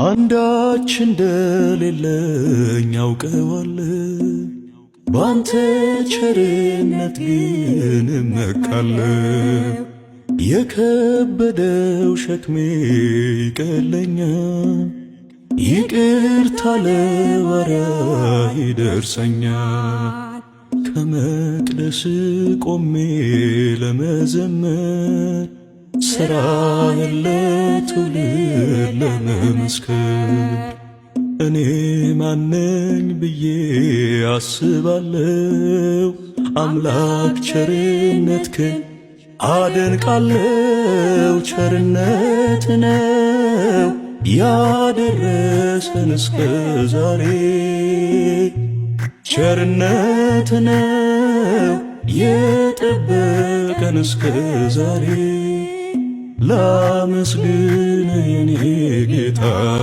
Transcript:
አንዳች እንደሌለኝ አውቀዋለሁ፣ ባንተ ቸርነት ግን እመካለሁ። የከበደው ሸክሜ ይቀለኛል፣ ይቅርታ ለባሪያህ ይደርሰኛል። ከመቅደስ ቆሜ ለመዘመር ሥራህን ለትውልድ ለመመስከር እኔ ማነኝ ብዬ አስባለሁ። አምላክ ቸርነትህን አደንቃለሁ። ቸርነት ነው ያደረሰን እስከ ዛሬ፣ ቸርነት ነው የጠበቀን እስከ ዛሬ። ላመስግን የኔ ጌታ